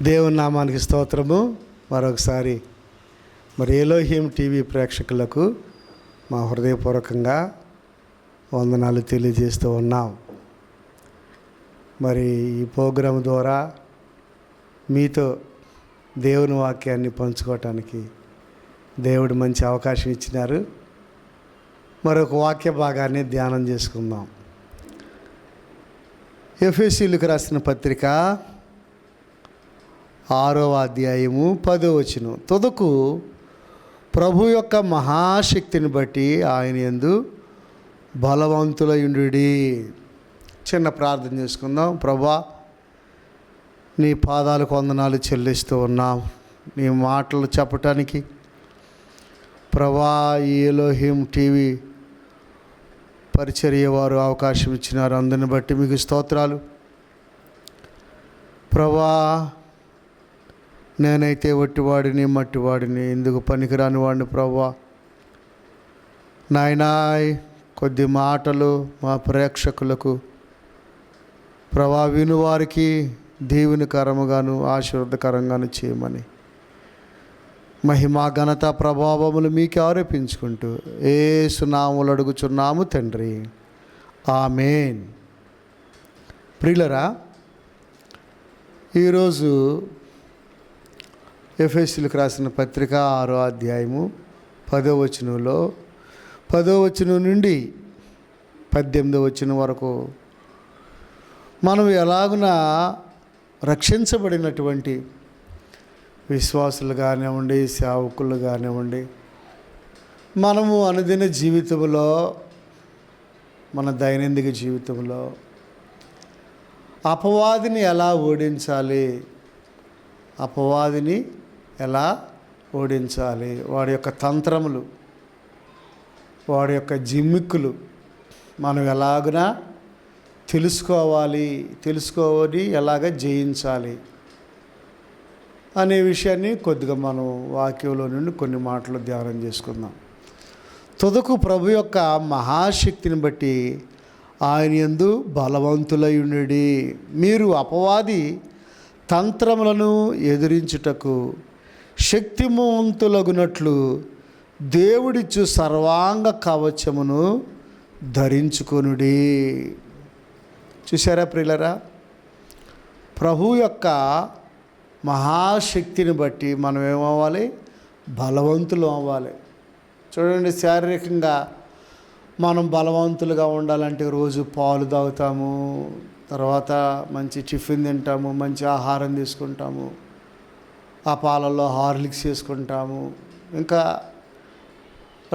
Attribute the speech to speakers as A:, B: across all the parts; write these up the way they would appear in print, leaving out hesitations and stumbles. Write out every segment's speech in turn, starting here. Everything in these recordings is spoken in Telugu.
A: దేవుని నామానికి స్తోత్రము. మరొకసారి మరి ఎలోహిం టీవీ ప్రేక్షకులకు మా హృదయపూర్వకంగా వందనాలు తెలియజేస్తూ ఉన్నాం. మరి ఈ ప్రోగ్రాం ద్వారా మీతో దేవుని వాక్యాన్ని పంచుకోవటానికి దేవుడు మంచి అవకాశం ఇచ్చినారు. మరొక వాక్య భాగాన్ని ధ్యానం చేసుకుందాం. ఎఫెసీయులకు రాసిన పత్రిక 6వ అధ్యాయము 10వ వచనం. తుదకు ప్రభు యొక్క మహాశక్తిని బట్టి ఆయన యందు బలవంతులయుండుడి. చిన్న ప్రార్థన చేసుకుందాం. ప్రభా, నీ పాదాలకు వందనాలు చెల్లిస్తూ ఉన్నాం. నీ మాటలు చెప్పటానికి ప్రభా ఈ ఎలోహిం టీవీ పరిచర్య వారు అవకాశం ఇచ్చినారు. అందుని బట్టి మీకు స్తోత్రాలు. ప్రభా, నేనైతే వట్టివాడిని మట్టివాడిని, ఎందుకు పనికిరాని వాడిని. ప్రభా నాయనా, కొద్ది మాటలు మా ప్రేక్షకులకు ప్రభా వినువారికి దీవెనకరముగాను ఆశీర్వాదకరంగాను చేయమని మహిమా ఘనత ప్రభావములు మీకు ఆరోపించుకుంటూ యేసు నామములో అడుగుచున్నాము తండ్రి, ఆమేన్. ప్రియులరా, ఈరోజు ఎఫెసీయులకు రాసిన పత్రిక 6వ అధ్యాయము 10వ వచనంలో 10వ వచనం నుండి 18వ వచనం వరకు మనం ఎలాగున రక్షించబడినటువంటి విశ్వాసులు కానివ్వండి, సేవకులు కానివ్వండి, మనము అనుదిన జీవితంలో, మన దైనందిక జీవితంలో అపవాదిని ఎలా ఓడించాలి, అపవాదిని ఎలా ఓడించాలి, వాడి యొక్క తంత్రములు, వాడి యొక్క జిమ్మిక్కులు మనం ఎలాగున తెలుసుకోవాలి ఎలాగ జయించాలి అనే విషయాన్ని కొద్దిగా మనం వాక్యంలో నుండి కొన్ని మాటలు ధ్యానం చేసుకుందాం. తుదకు ప్రభు యొక్క మహాశక్తిని బట్టి ఆయన యందు బలవంతులయుండుడి. మీరు అపవాది తంత్రములను ఎదిరించుటకు శక్తిమంతులగునట్లు దేవుడిచ్చు సర్వాంగ కవచమును ధరించుకొనుడి. చూసారా ప్రియులరా, ప్రభు యొక్క మహాశక్తిని బట్టి మనం ఏమవ్వాలి? బలవంతులు అవ్వాలి. చూడండి, శారీరకంగా మనం బలవంతులుగా ఉండాలంటే రోజు పాలు తాగుతాము, తర్వాత మంచి టిఫిన్ తింటాము, మంచి ఆహారం తీసుకుంటాము, ఆ పాలల్లో హార్లిక్స్ చేసుకుంటాము, ఇంకా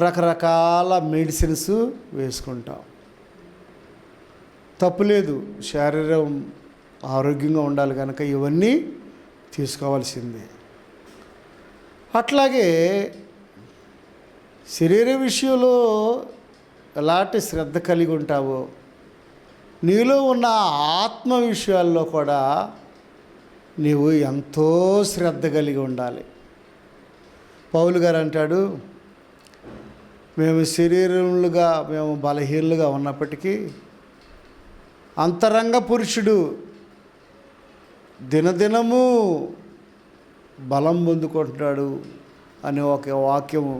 A: రకరకాల మెడిసిన్స్ వేసుకుంటాం. తప్పులేదు, శరీరం ఆరోగ్యంగా ఉండాలి కనుక ఇవన్నీ తీసుకోవాల్సిందే. అట్లాగే శరీర విషయంలో ఎలాంటి శ్రద్ధ కలిగి ఉంటావో, నీలో ఉన్న ఆత్మ విషయాల్లో కూడా నీవు ఎంతో శ్రద్ధ కలిగి ఉండాలి. పౌలు గారు అంటాడు, మేము బలహీనులుగా ఉన్నప్పటికీ అంతరంగ పురుషుడు దినదినము బలం పొందుకుంటున్నాడు అనే ఒక వాక్యము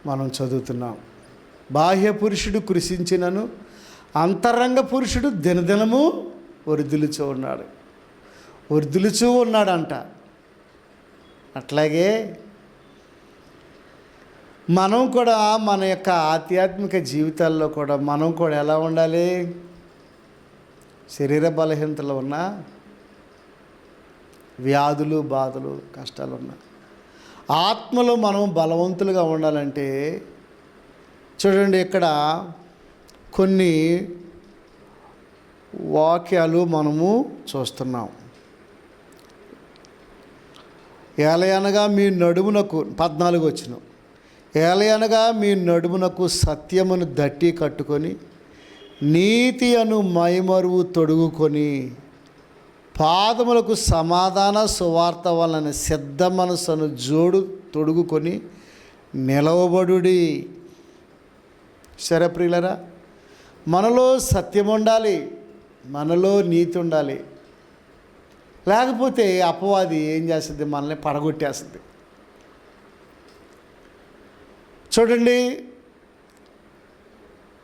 A: మనం చదువుతున్నాం. బాహ్య పురుషుడు కృషించినను అంతరంగ పురుషుడు దినదినము వర్ధిల్లుచూ ఉన్నాడంట. అట్లాగే మనం కూడా మన యొక్క ఆధ్యాత్మిక జీవితాల్లో కూడా మనం కూడా ఎలా ఉండాలి? శరీర బలహీనతలు ఉన్నా, వ్యాధులు, బాధలు, కష్టాలు ఉన్నా, ఆత్మలో మనం బలవంతులుగా ఉండాలంటే చూడండి, ఇక్కడ కొన్ని వాక్యాలు మనము చూస్తున్నాం. ఏలయనగా మీ నడుమునకు 14 వచనం, ఏలయనగా మీ నడుమునకు సత్యమును దట్టి కట్టుకొని నీతి అను మైమరువు తొడుగుకొని పాదములకు సమాధాన సువార్త వలన సిద్ధ మనసును తొడుగుకొని నిలవబడుడి. సరే ప్రియులరా, మనలో సత్యం ఉండాలి, మనలో నీతి ఉండాలి. లేకపోతే అపవాది ఏం చేస్తుంది? మనల్ని పడగొట్టేస్తుంది. చూడండి,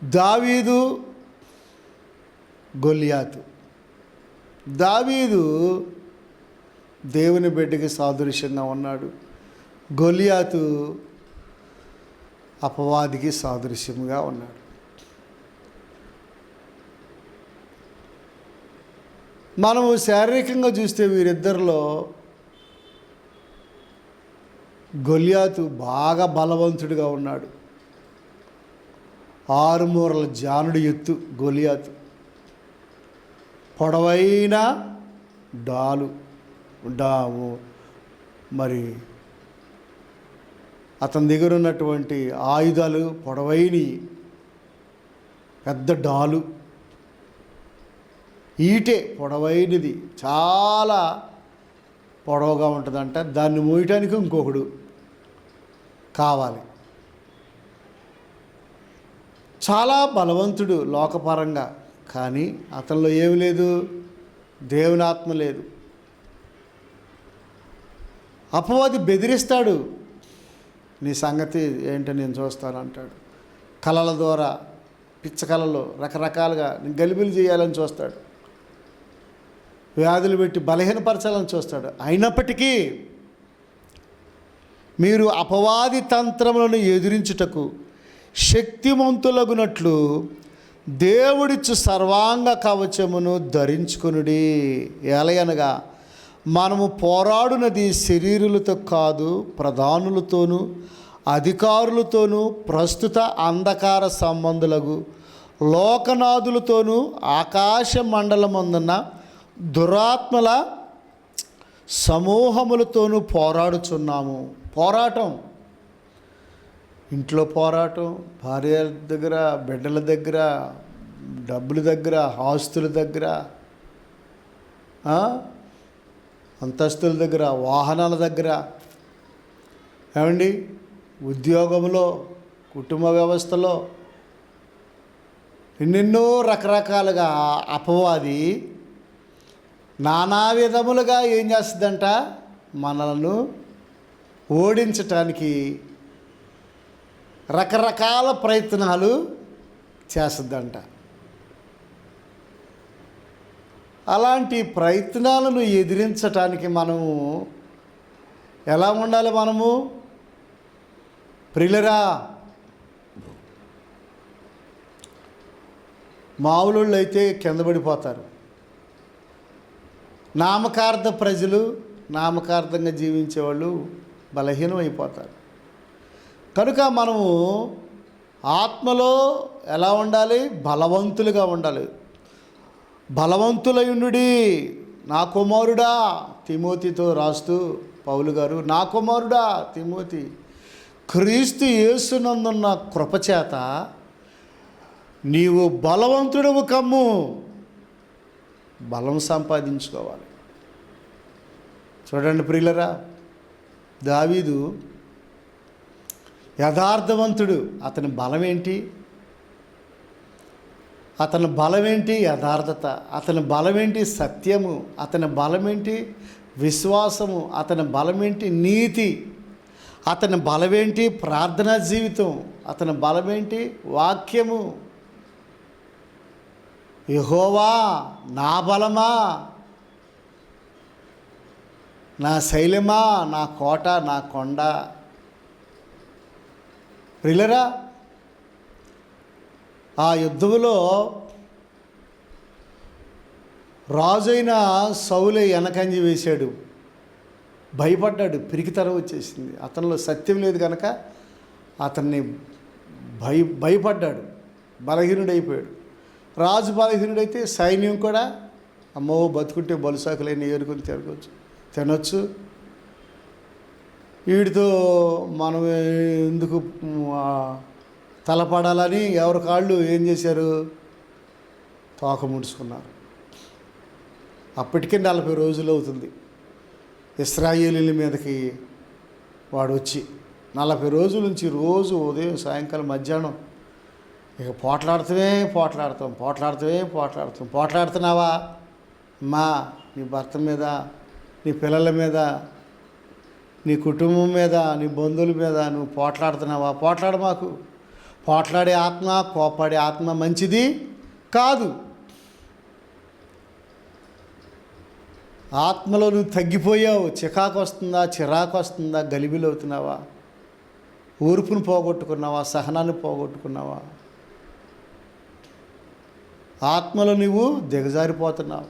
A: దావీదు, గొలియాతు. దావీదు దేవుని బిడ్డకి సాదృశ్యంగా ఉన్నాడు. గొలియాతు అపవాదికి సాదృశ్యంగా ఉన్నాడు. మనము శారీరకంగా చూస్తే వీరిద్దరిలో గొలియాతు బాగా బలవంతుడిగా ఉన్నాడు. 6 మూరల జానుడి ఎత్తు గొలియాతు. పొడవైన డాము మరి అతని దగ్గర ఉన్నటువంటి ఆయుధాలు పొడవైనవి, పెద్ద డాలు, ఈటే పొడవైనది, చాలా పొడవుగా ఉంటుందంట. దాన్ని మోయటానికి ఇంకొకడు కావాలి. చాలా బలవంతుడు లోకపరంగా, కానీ అతనిలో ఏమి లేదు? దేవుని ఆత్మ లేదు. అపవాది బెదిరిస్తాడు, నీ సంగతి ఏంటో నేను చూస్తానంటాడు. కళల ద్వారా, పిచ్చ కళలు రకరకాలుగా గలిబిలి చేయాలని చూస్తాడు. వ్యాధులు పెట్టి బలహీనపరచాలని చూస్తాడు. అయినప్పటికీ మీరు అపవాది తంత్రములను ఎదిరించుటకు శక్తిమంతులగునట్లు దేవుడిచ్చు సర్వాంగ కవచమును ధరించుకొనుడి. ఎలయనగా మనము పోరాడునది శరీరులతో కాదు, ప్రధానులతోనూ అధికారులతోనూ ప్రస్తుత అంధకార సంబంధులకు లోకనాథులతోనూ ఆకాశ మండలమందున్న దురాత్మల సమూహములతోనూ పోరాడుచున్నాము. పోరాటం, ఇంట్లో పోరాటం, భార్య దగ్గర, బిడ్డల దగ్గర, డబ్బుల దగ్గర, ఆస్తుల దగ్గర, అంతస్తుల దగ్గర, వాహనాల దగ్గర, ఏమండి, ఉద్యోగంలో, కుటుంబ వ్యవస్థలో ఎన్నెన్నో రకరకాలుగా అపవాది నానా విధములుగా ఏం చేస్తుందంట? మనలను ఓడించటానికి రకరకాల ప్రయత్నాలు చేస్తుందంట. అలాంటి ప్రయత్నాలను ఎదిరించటానికి మనము ఎలా ఉండాలి? మనము ప్రియులరా, మామూలు అయితే కింద పడిపోతారు. నామకార్థ ప్రజలు, నామకార్థంగా జీవించేవాళ్ళు బలహీనం అయిపోతారు. కనుక మనము ఆత్మలో ఎలా ఉండాలి? బలవంతులుగా ఉండాలి. బలవంతులయుండుడి నా కుమారుడా, తిమోతితో రాస్తూ పౌలు గారు, నా కుమారుడా తిమోతి, క్రీస్తు యేసునందున్న కృపచేత నీవు బలవంతుడవు కమ్ము. బలం సంపాదించుకోవాలి. చూడండి ప్రియులరా, దావీదు యథార్థవంతుడు. అతని బలం ఏంటి? అతని బలమేంటి? యథార్థత. అతని బలమేంటి? సత్యము. అతని బలమేంటి? విశ్వాసము. అతని బలమేంటి? నీతి. అతని బలమేంటి? ప్రార్థనా జీవితం. అతని బలమేంటి? వాక్యము. యెహోవా నా బలమా, నా శైలమా, నా కోట, నా కొండ. ప్రియులరా, ఆ యుద్ధములో రాజైన సౌలే వెనకంజి వేశాడు. భయపడ్డాడు, పిరికితనం వచ్చేసింది. అతనిలో సత్యం లేదు కనుక అతన్ని భయపడ్డాడు, బలహీనుడైపోయాడు. రాజు బలహీనుడైతే సైన్యం కూడా అమ్మో బతుకుంటే బలుసాకులైన ఏరుకొని తినొచ్చు, వీడితో మనం ఎందుకు తలపడాలని ఎవరి కాళ్ళు ఏం చేశారు? తోక ముడుచుకున్నారు. అప్పటికే 40 రోజులు అవుతుంది ఇశ్రాయేలీల మీదకి వాడు వచ్చి. 40 రోజుల నుంచి రోజు ఉదయం సాయంకాలం మధ్యాహ్నం ఇక పోట్లాడుతున్నావా? అమ్మా నీ భర్త మీద నీ పిల్లల మీద, నీ కుటుంబం మీద, నీ బంధువుల మీద నువ్వు పోట్లాడుతున్నావా? పోట్లాడ మాకు. పోట్లాడే ఆత్మ, కోపాడే ఆత్మ మంచిది కాదు. ఆత్మలో నువ్వు తగ్గిపోయావు. చికాకు వస్తుందా, చిరాకు వస్తుందా, గలిబిలవుతున్నావా, ఊర్పును పోగొట్టుకున్నావా, సహనాన్ని పోగొట్టుకున్నావా? ఆత్మలో నువ్వు దిగజారిపోతున్నావు.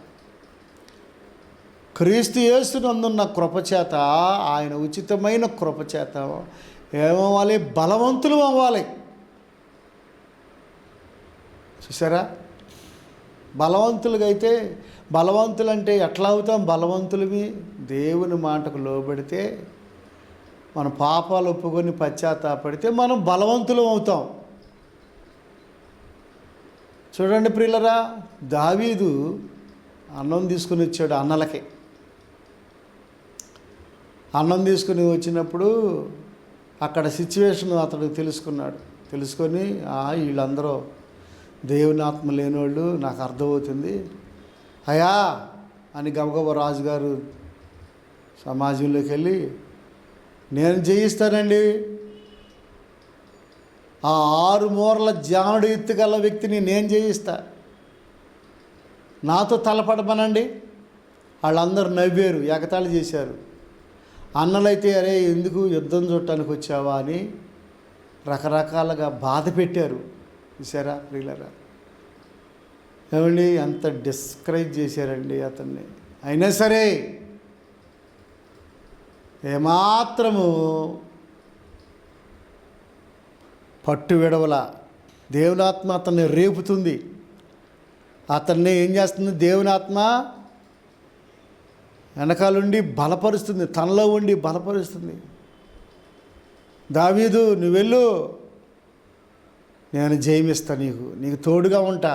A: క్రీస్తు యేసునందున్న కృపచేత, ఆయన ఉచితమైన కృపచేత ఏమవ్వాలి? బలవంతులు అవ్వాలి. చూసారా? బలవంతులుగా అయితే, బలవంతులంటే ఎట్లా అవుతాం? బలవంతులవి దేవుని మాటకు లోబడితే, మన పాపాలు ఒప్పుకొని పశ్చాత్తాపడితే మనం బలవంతులం అవుతాం. చూడండి ప్రియులరా, దావీదు అన్నం తీసుకుని వచ్చాడు అన్నలకి. అన్నం తీసుకుని వచ్చినప్పుడు అక్కడ సిచ్యువేషన్ అతడు తెలుసుకున్నాడు. తెలుసుకొని వీళ్ళందరూ దేవుని ఆత్మ లేనివాళ్ళు, నాకు అర్థమవుతుంది అయ్యా అని గబగబా రాజుగారు సమాజంలోకి వెళ్ళి, నేను జయిస్తానండి, ఆ 6 మూరల జానుడు ఎత్తుగల వ్యక్తిని నేను జయిస్తా, నాతో తలపడమనండి. వాళ్ళందరూ నవ్వారు, ఎగతాళి చేశారు. అన్నలైతే అరే ఎందుకు యుద్ధం చూడటానికి వచ్చావా అని రకరకాలుగా బాధ పెట్టారు. చూసారా ప్రియులరా? ఏమండి ఎంత డిస్కరేజ్ చేశారండి అతన్ని. అయినా సరే ఏమాత్రము పట్టు విడవల. దేవునాత్మ అతన్ని రేపుతుంది. అతన్ని ఏం చేస్తుంది? దేవునాత్మ వెనకాలండి బలపరుస్తుంది, తనలో ఉండి బలపరుస్తుంది. దావీదు నువ్వు వెళ్ళు, నేను జయమిస్తా, నీకు తోడుగా ఉంటా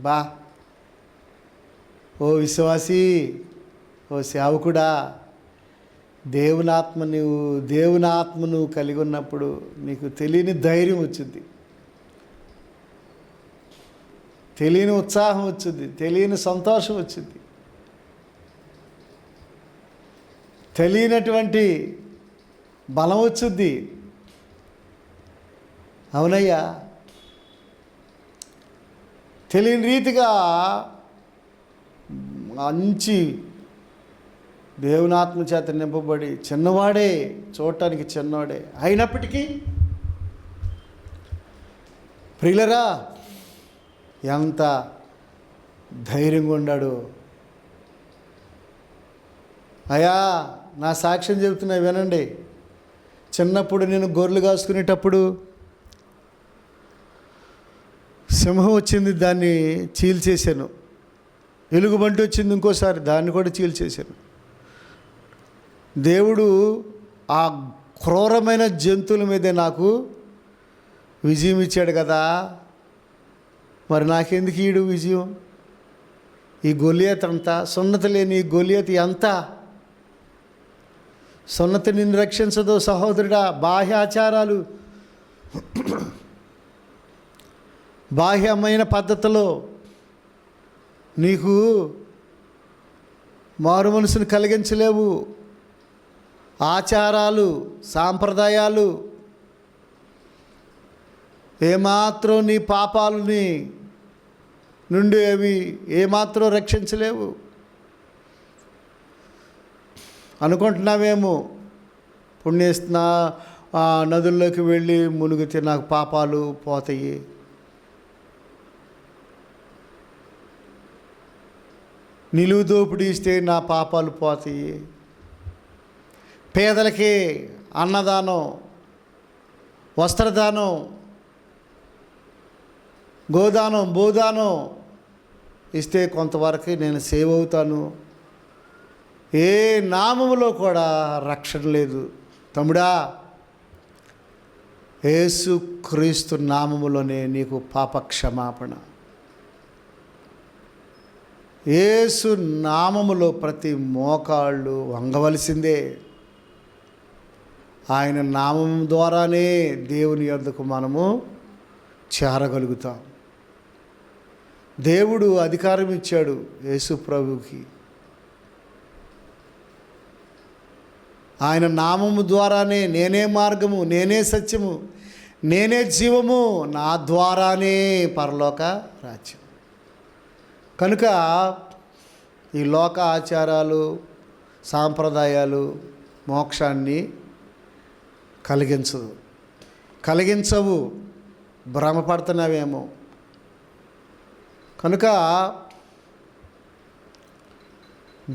A: బా. ఓ విశ్వాసి, ఓ సేవకుడా, దేవుని ఆత్మను కలిగి ఉన్నప్పుడు నీకు తెలియని ధైర్యం వచ్చింది, తెలియని ఉత్సాహం వచ్చింది, తెలియని సంతోషం వచ్చింది, తెలియనటువంటి బలం వచ్చుద్ది. అవునయ్యా, తెలియని రీతిగా మంచి దేవునాత్మ చేత నింపబడి చిన్నవాడే, చూడటానికి చిన్నవాడే అయినప్పటికీ ప్రియులరా ఎంత ధైర్యంగా ఉన్నాడు. అయ్యా నా సాక్ష్యం చెబుతున్నా వినండి. చిన్నప్పుడు నేను గొర్రెలు కాసుకునేటప్పుడు సింహం వచ్చింది, దాన్ని చీల్చేశాను. ఎలుగుబంటి వచ్చింది ఇంకోసారి, దాన్ని కూడా చీల్చేశాను. దేవుడు ఆ క్రూరమైన జంతువుల మీదే నాకు విజయం ఇచ్చాడు కదా, మరి నాకెందుకు ఈడు విజయం? ఈ గొలియత్ అంతా, సున్నతి లేని ఈ గొలియత్ ఎంత? సున్నతి నిన్ను రక్షించదు సహోదరుడా. బాహ్యాచారాలు, బాహ్యమైన పద్ధతిలో నీకు మారు మనసును కలిగించలేవు. ఆచారాలు, సాంప్రదాయాలు ఏమాత్రం నీ పాపాలని నుండి అవి ఏమాత్రం రక్షించలేవు. అనుకుంటున్నావేమో పుణ్యస్నా నదుల్లోకి వెళ్ళి మునిగితే నాకు పాపాలు పోతాయి. నిలువు దోపిడీ ఇస్తే నా పాపాలు పోతాయి. పేదలకి అన్నదానం, వస్త్రదానం, గోదానం, భూదానం ఇస్తే కొంతవరకు నేను సేవ్ అవుతాను. ఏ నామములో కూడా రక్షణ లేదు తమ్ముడా. యేసు క్రీస్తు నామములోనే నీకు పాప క్షమాపణ. యేసు నామములో ప్రతి మోకాళ్ళు వంగవలసిందే. ఆయన నామం ద్వారానే దేవుని యొద్దకు మనము చేరగలుగుతాం. దేవుడు అధికారం ఇచ్చాడు యేసు ప్రభువుకి. ఆయన నామము ద్వారానే నేనే మార్గము, నేనే సత్యము, నేనే జీవము, నా ద్వారానే పరలోక రాజ్యం. కనుక ఈ లోక ఆచారాలు, సాంప్రదాయాలు మోక్షాన్ని కలిగించవు. భ్రమపడుతున్నావేమో. కనుక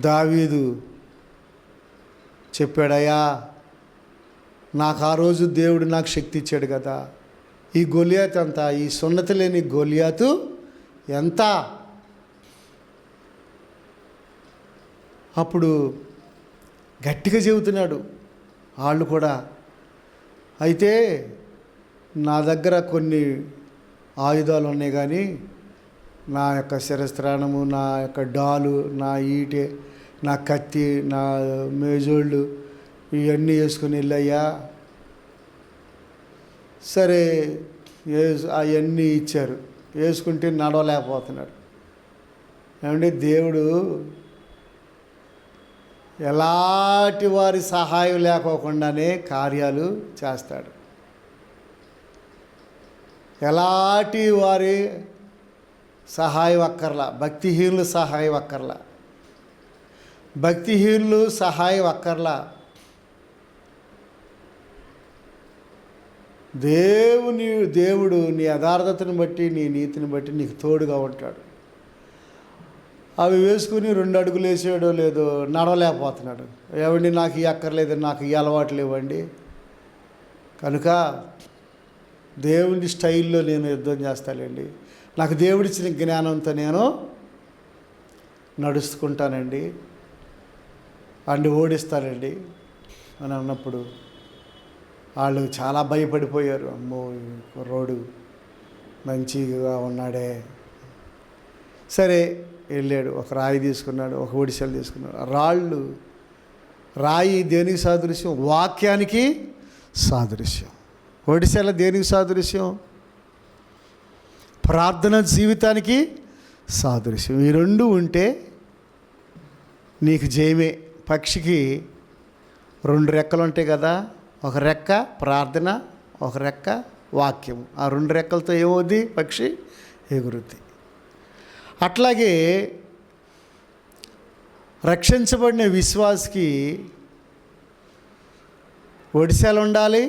A: దావీదు చెప్పాడయ్యా, నాకు ఆ రోజు దేవుడు నాకు శక్తి ఇచ్చాడు కదా, ఈ గొలియాతు ఎంత, ఈ సున్నతి లేని గొలియాతు ఎంత? అప్పుడు గట్టిగా చెబుతున్నాడు వాళ్ళు కూడా. అయితే నా దగ్గర కొన్ని ఆయుధాలు ఉన్నాయి, కానీ నా యొక్క శిరస్త్రాణము, నా యొక్క డాలు, నా ఈటె, నా కత్తి, నా మేజోళ్ళు ఇవన్నీ వేసుకుని వెళ్ళయ్యా. సరే అవన్నీ ఇచ్చారు, వేసుకుంటే నడవలేకపోతున్నాడు. ఏమంటే దేవుడు ఎలాంటి వారి సహాయం లేకోకుండానే కార్యాలు చేస్తాడు. ఎలాంటి వారి సహాయం అక్కర్లా, భక్తిహీనులు సహాయం అక్కర్లా, భక్తిహీనులు సహాయం అక్కర్లా. దేవుడు నీ యథార్థతను బట్టి, నీ నీతిని బట్టి నీకు తోడుగా ఉంటాడు. అవి వేసుకుని 2 అడుగులు వేసాడో లేదో నడవలేకపోతున్నాడు. ఏమండి నాకు ఈ అక్కర్లేదు, నాకు ఈ అలవాట్లు ఇవ్వండి. కనుక దేవుని స్టైల్లో నేను యుద్ధం చేస్తానండి, నాకు దేవుడిచ్చిన జ్ఞానంతో నేను నడుచుకుంటానండి, అండి ఓడిస్తానండి అని అన్నప్పుడు వాళ్ళు చాలా భయపడిపోయారు. అమ్మో, కుర్రోడు మంచిగా ఉన్నాడే. సరే వెళ్ళాడు, ఒక రాయి తీసుకున్నాడు, ఒక ఒడిసెలు తీసుకున్నాడు. రాయి దేనికి సాదృశ్యం? వాక్యానికి సాదృశ్యం. ఒడిసెల దేనికి సాదృశ్యం? ప్రార్థన జీవితానికి సాదృశ్యం. ఈ 2 ఉంటే నీకు జయమే. పక్షికి 2 రెక్కలు ఉంటాయి కదా, ఒక రెక్క ప్రార్థన, ఒక రెక్క వాక్యం. ఆ 2 రెక్కలతో ఏమవుద్ది? పక్షి ఎగురుద్ది. అట్లాగే రక్షించబడిన విశ్వాసికి ఒడిసెలు ఉండాలి,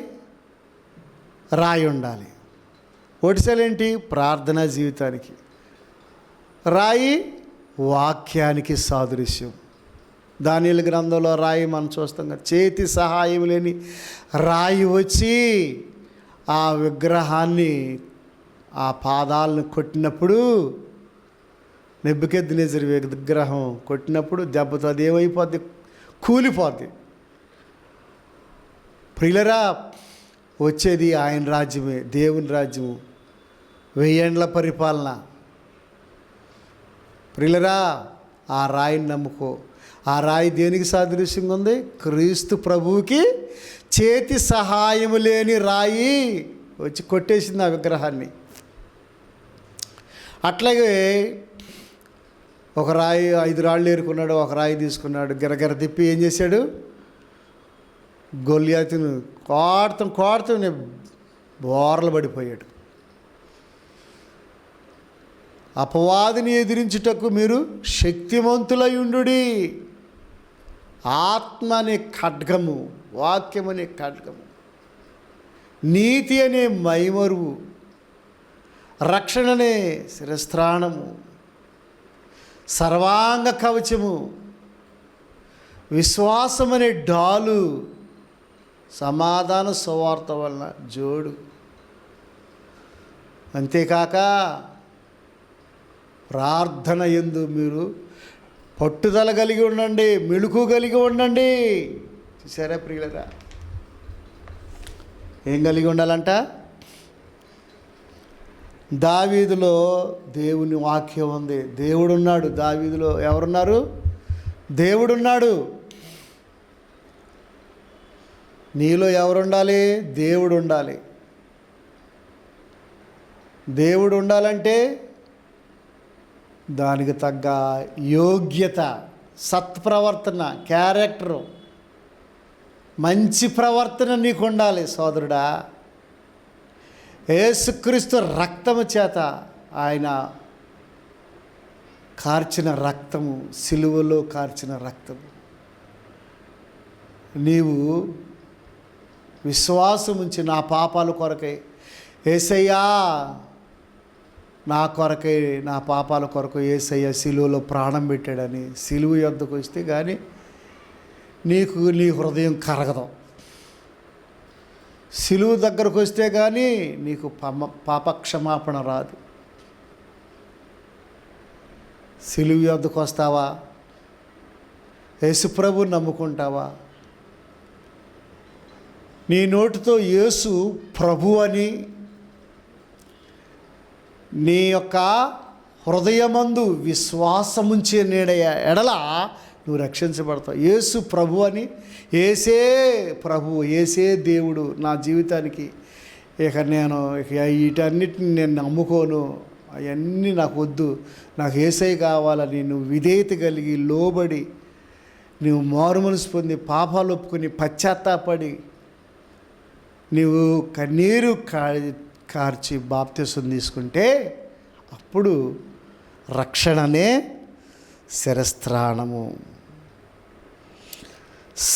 A: రాయి ఉండాలి. ఒడిసెలేంటి? ప్రార్థనా జీవితానికి. రాయి వాక్యానికి సాదృశ్యం. దానియేలు గ్రంథంలో రాయి మనం చూస్తాం కదా, చేతి సహాయం లేని రాయి వచ్చి ఆ విగ్రహాన్ని, ఆ పాదాలను కొట్టినప్పుడు, నెబుకద్నెజరు విగ్రహం కొట్టినప్పుడు దెబ్బతో అది ఏమైపోద్ది? కూలిపోద్ది. ప్రియులరా, వచ్చేది ఆయన రాజ్యమే, దేవుని రాజ్యము, 1000 ఏండ్ల పరిపాలన. ప్రియులరా, ఆ రాయిని నమ్ముకో. ఆ రాయి దేనికి సాదృశ్యంగా ఉంది? క్రీస్తు ప్రభువుకి చేతి సహాయము లేని రాయి వచ్చి కొట్టేసింది ఆ విగ్రహాన్ని. అట్లాగే ఒక రాయి 5 రాళ్ళు ఏరుకున్నాడు, ఒక రాయి తీసుకున్నాడు, గిరగిర తిప్పి ఏం చేశాడు? గొలియాతును కోడతాం బోర్లు పడిపోయాడు. అపవాదిని ఎదిరించుటకు మీరు శక్తిమంతులై ఉండుడి. ఆత్మ అనే ఖడ్గము, వాక్యం అనే ఖడ్గము, నీతి అనే మైమరువు, రక్షణ అనే శిరస్త్రాణము, సర్వాంగ కవచము, విశ్వాసం అనే డాలు, సమాధాన సువార్త వలన జోడు. అంతేకాక ప్రార్థన యందు మీరు పట్టుదల కలిగి ఉండండి, మెళుకు కలిగి ఉండండి. చూసారా ప్రియులరా, ఏం కలిగి ఉండాలంట? దావీదులో దేవుని వాక్యం ఉంది, దేవుడున్నాడు. దావీదులో ఎవరున్నారు? దేవుడున్నాడు. నీలో ఎవరుండాలి? దేవుడు ఉండాలి. దేవుడు ఉండాలంటే దానికి తగ్గ యోగ్యత, సత్ప్రవర్తన, క్యారెక్టరు మంచి ప్రవర్తన నీకు ఉండాలి సోదరుడా. యేసుక్రీస్తు రక్తము చేత, ఆయన కార్చిన రక్తము, సిలువలో కార్చిన రక్తము, నీవు విశ్వాసం ఉంచి నా పాపాల కొరకై యేసయ్యా, నా కొరకై, నా పాపాల కొరకు యేసయ్య సిలువలో ప్రాణం పెట్టాడని సిలువ యొద్దకు వస్తే కానీ నీకు నీ హృదయం కరగదు. సిలువ దగ్గరకు వస్తే కానీ నీకు పాపక్షమాపణ రాదు. సిలువ యొద్దకు వస్తావా? యేసుప్రభుని నమ్ముకుంటావా? నీ నోటితో యేసు ప్రభు అని, నీ యొక్క హృదయమందు విశ్వాసముంచే ఎడల నువ్వు రక్షించబడతావు. యేసు ప్రభు అని, యేసే ప్రభు, యేసే దేవుడు నా జీవితానికి, ఇక వీటన్నిటిని నేను నమ్ముకోను, అవన్నీ నాకు వద్దు, నాకు యేసై కావాలని నువ్వు విధేయత కలిగి లోబడి నువ్వు మారు మనసు పొంది పాపాలు ఒప్పుకొని పశ్చాత్తాపడి నీవు కన్నీరు కార్చి బాప్తిసం తీసుకుంటే అప్పుడు రక్షణనే శిరస్త్రాణము.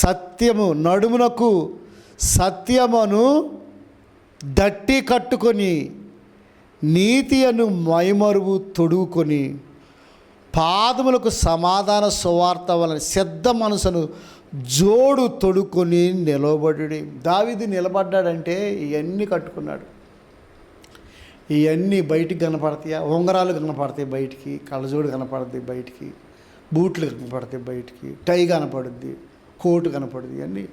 A: సత్యము నడుమునకు సత్యమును దట్టి కట్టుకొని నీతి అను మైమరువు తొడుగుకొని పాదములకు సమాధాన సువార్త వలన సిద్ధ మనసును జోడు తొడుక్కొని నిలబడి. దావీదు నిలబడ్డాడంటే ఇవన్నీ కట్టుకున్నాడు. ఇవన్నీ బయటికి కనపడతాయా? ఉంగరాలు కనపడతాయి బయటికి, కళ్ళజోడు కనపడుద్ది బయటికి, బూట్లు కనపడతాయి బయటికి, టై కనపడుద్ది, కోటు కనపడుద్ది, ఇవన్నీ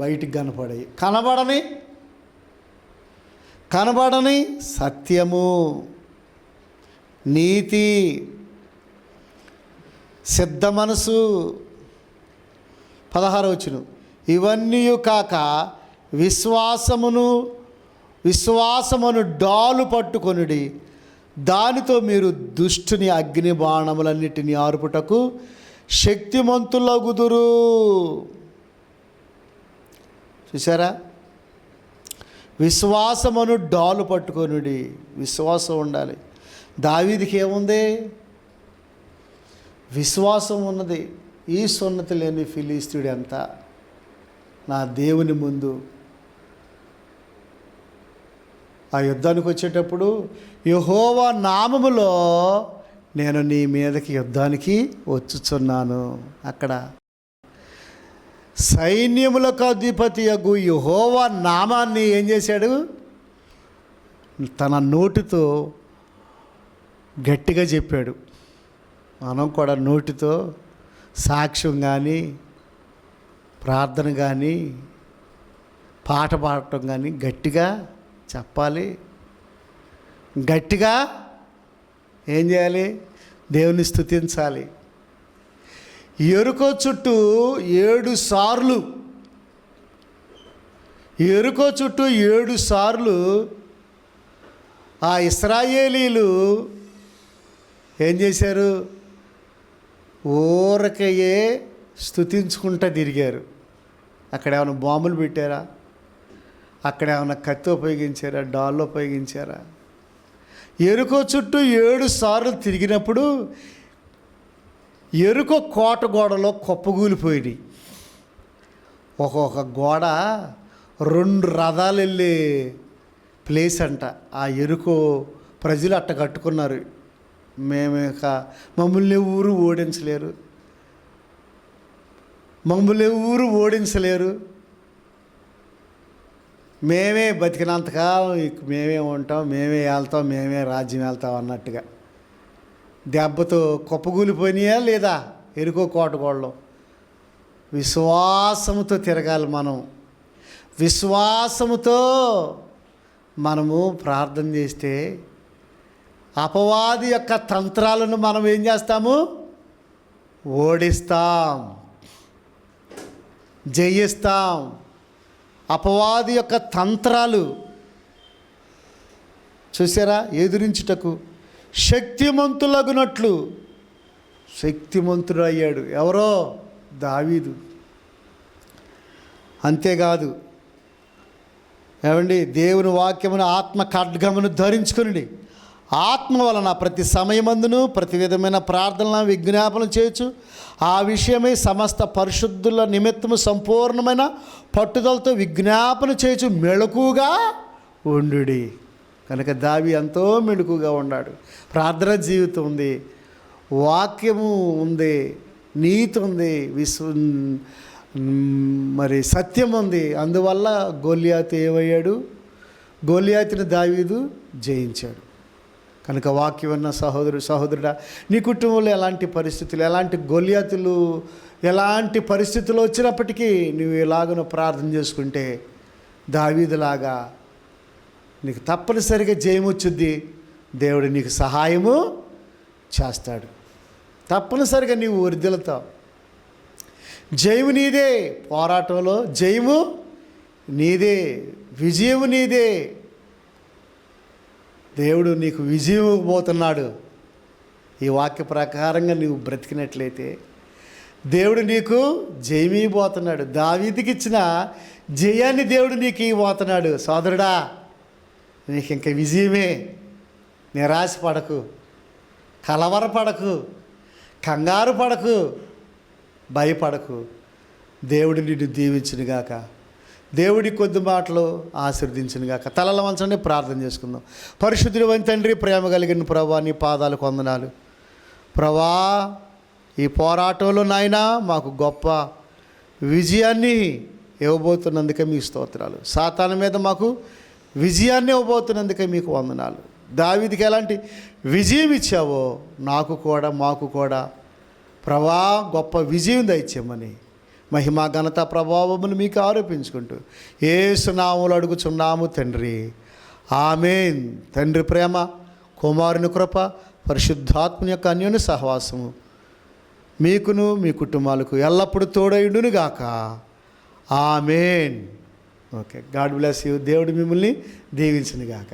A: బయటికి కనపడాయి. కనబడని సత్యము, నీతి, సిద్ధ మనసు. 16వ వచనం, ఇవన్నీ కాక విశ్వాసమును డాలు పట్టుకొనుడి, దానితో మీరు దుష్టుని అగ్ని బాణములన్నిటిని ఆర్పుటకు శక్తిమంతులగుదురు. చూసారా? విశ్వాసమును డాలు పట్టుకొనుడి. విశ్వాసం ఉండాలి. దావీదుకి ఏముంది? విశ్వాసం ఉన్నది. ఈ సున్నతి లేని ఫిలిస్తీయుడు ఎంత నా దేవుని ముందు. ఆ యుద్ధానికి వచ్చేటప్పుడు యెహోవా నామములో నేను నీ మీదకి యుద్ధానికి వచ్చుచున్నాను. అక్కడ సైన్యములకు అధిపతియగు యెహోవా నామాన్ని ఏం చేశాడు? తన నోటితో గట్టిగా చెప్పాడు. మనం కూడా నోటితో సాక్ష్యం కానీ, ప్రార్థన కానీ, పాట పాడటం కానీ గట్టిగా చెప్పాలి. గట్టిగా ఏం చేయాలి? దేవుని స్తుతించాలి. ఎరుకో చుట్టూ 7 సార్లు, ఎరుకో చుట్టూ 7 సార్లు ఆ ఇశ్రాయేలీలు ఏం చేశారు? ఊరకయే స్తుతించుకుంటూ తిరిగారు. అక్కడ ఏమైనా బాంబులు పెట్టారా? అక్కడ ఏమైనా కత్తి ఉపయోగించారా? డాళ్ళు ఉపయోగించారా? ఎరుకో చుట్టూ 7 సార్లు తిరిగినప్పుడు ఎరుకో కోట గోడలో కుప్పగూలిపోయినాయి. ఒక్కొక్క గోడ 2 రథాలు వెళ్ళే ప్లేస్ అంట. ఆ ఎరుకో ప్రజలు అట్ట కట్టుకున్నారు. మమ్మల్ని ఊరు ఓడించలేరు, మేమే బతికినంతకాలం మేమే ఉంటాం, మేమే వెళ్తాం, మేమే రాజ్యం వెళ్తాం అన్నట్టుగా దెబ్బతో కుప్పగూలిపోయినాయా లేదా? ఎరుకో కోటగోడలో. విశ్వాసముతో తిరగాలి మనం. విశ్వాసముతో మనము ప్రార్థన చేస్తే అపవాది యొక్క తంత్రాలను మనం ఏం చేస్తాము? ఓడిస్తాం, జయిస్తాం. అపవాది యొక్క తంత్రాలు చూసారా? ఎదురించుటకు శక్తిమంతులగునట్లు శక్తిమంతుడు అయ్యాడు. ఎవరో? దావీదు. అంతేకాదు ఏమండి, దేవుని వాక్యమును ఆత్మ ఖడ్గమును ధరించుకుని ఆత్మ వలన ప్రతి సమయమందును ప్రతి విధమైన ప్రార్థనలను విజ్ఞాపన చేయొచ్చు. ఆ విషయమై సమస్త పరిశుద్ధుల నిమిత్తము సంపూర్ణమైన పట్టుదలతో విజ్ఞాపన చేయొచ్చు. మెళకుగా ఉండుడి. కనుక దావీదు ఎంతో మెళకుగా ఉన్నాడు. ప్రార్థన జీవితం ఉంది, వాక్యము ఉంది, నీతి ఉంది, మరి సత్యం ఉంది. అందువల్ల గొల్యాతు ఏమయ్యాడు? గొల్యాతుని దావీదు జయించాడు. కనుక వాక్యం ఉన్న సహోదరుడా, నీ కుటుంబంలో ఎలాంటి పరిస్థితులు, ఎలాంటి గొల్యాతులు, ఎలాంటి పరిస్థితులు వచ్చినప్పటికీ నువ్వు ఎలాగనో ప్రార్థన చేసుకుంటే దావీదులాగా నీకు తప్పనిసరిగా జయం వచ్చుద్ది. దేవుడు నీకు సహాయము చేస్తాడు. తప్పనిసరిగా నీవు వర్ధిల్లుతావు. జయము నీదే. పోరాటంలో జయము నీదే, విజయము నీదే. దేవుడు నీకు విజయం ఇవ్వబోతున్నాడు. ఈ వాక్య ప్రకారంగా నీవు బ్రతికినట్లయితే దేవుడు నీకు జయం ఇవ్వబోతున్నాడు. దావీదుకి ఇచ్చిన జయాన్ని దేవుడు నీకు ఇవ్వబోతున్నాడు. సోదరుడా, నీకు ఇంక విజయమే. నిరాశపడకు, కలవరపడకు, కంగారు పడకు, భయపడకు. దేవుడు నిన్ను దీవించునుగాక. దేవుడి కొద్ది మాటలు ఆశీర్వదించునుగాక. తలల వంచండి, ప్రార్థన చేసుకుందాం. పరిశుద్ధుడైన తండ్రి, ప్రేమ కలిగిన ప్రభా, నీ పాదాలకు వందనాలు ప్రభా. ఈ పోరాటంలో నాయనా మాకు గొప్ప విజయాన్ని ఇవ్వబోతున్నందుకే మీకు స్తోత్రాలు. సాతాను మీద మాకు విజయాన్ని ఇవ్వబోతున్నందుకే మీకు వందనాలు. దావీదుకి ఎలాంటి విజయం ఇచ్చావో నాకు కూడా, మాకు కూడా ప్రభా గొప్ప విజయం దయచేయమని మహిమ ఘనత ప్రభావమును మీకు ఆరోపించుకుంటూ యేసు నామములో అడుగుచున్నాము తండ్రి, ఆమేన్. తండ్రి ప్రేమ, కుమారుని కృప, పరిశుద్ధాత్మ యొక్క అన్యోన్య సహవాసము మీకును మీ కుటుంబాలకు ఎల్లప్పుడూ తోడైండును గాక. Amen. Okay, God bless you. దేవుడు మిమ్మల్ని దీవించును గాక.